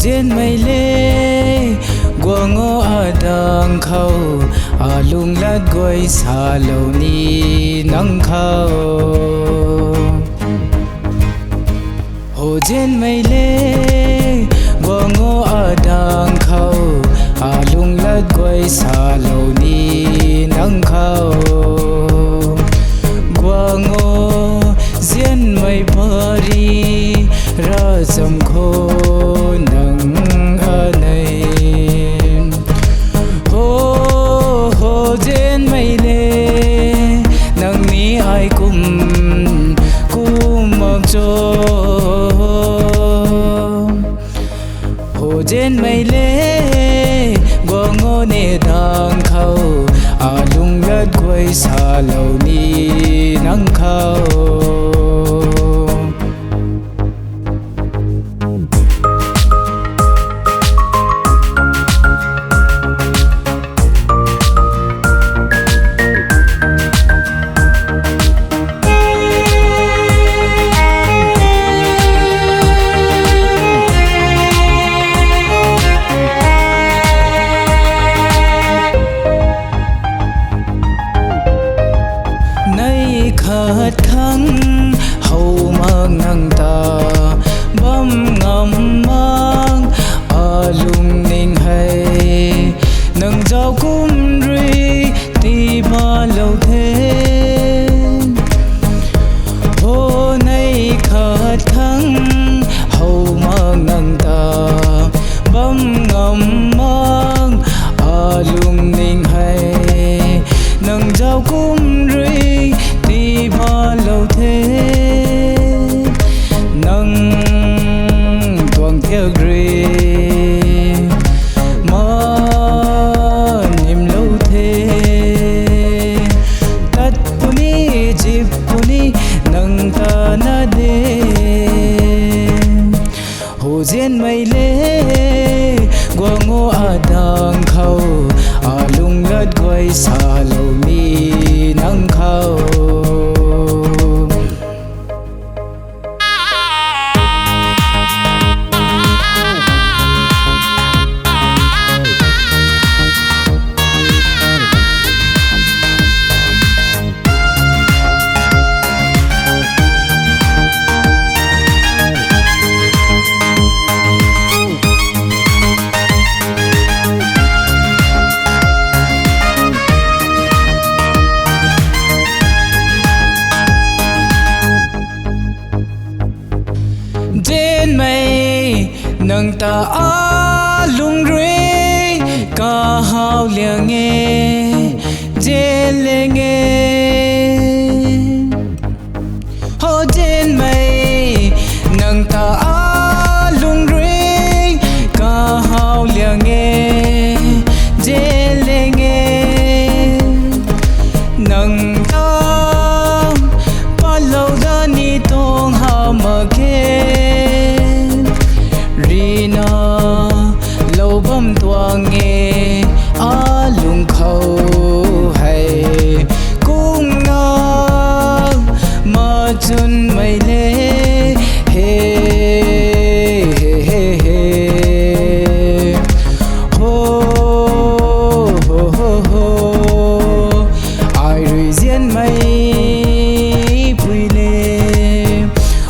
Dên mây lê gua ngô đằng khâu lung lát goi xa lâu ni nắng khâu hồ dên mây lê gua ngô đằng khâu lung lát goi xa lâu ni nắng khâu gua ngô dên mây pari ra dầm khô hồ dên mây lê gua ngô nê đằng khâu lung lát quay xa lâu ni nắng khâu khát khăng hầu mang nang ta bấm ngầm mang lung ninh hay nang giao cung ri ti ba lâu thế hôm nay khát khăng hầu mang nang ta bấm ngầm mang lung ninh hay nang giao cung ri ba lâu thế nâng tuồng theo ri mà niềm lâu thế tắt puni chip puni nâng ta na đê hồ dên mây lê gua ngô đằng khâu lung lát quay xa lâu mi nắng khâu dên mây nâng ta lung ri ca hao liang nghe dên lê nghe hồ dên mây nâng ta lung ri ca hao liang nghe dên lê nghe nâng ta pa lâu ra ni tong hao mà kê lâu bấm tua nghe lung khâu hay cũng ngờ mà chân mây lê he he he ho ho ho ho ai rồi dên mây bùi lê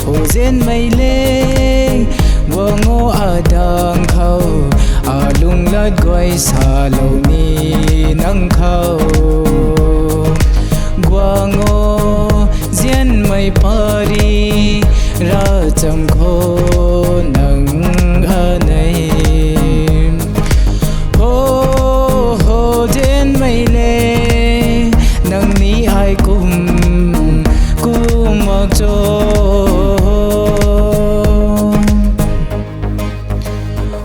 hồ dên mây lê gua ngô đằng khâu lung lát quay xa lâu ni nắng khâu gua ngô dên mây pari ra chầm khô nắng này hồ dên mây lê nắng ni ai cùng mặc cho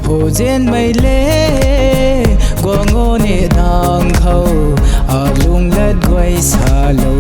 hồ dên mây lê gua ngô nê đằng khâu lung lát quay xa lâu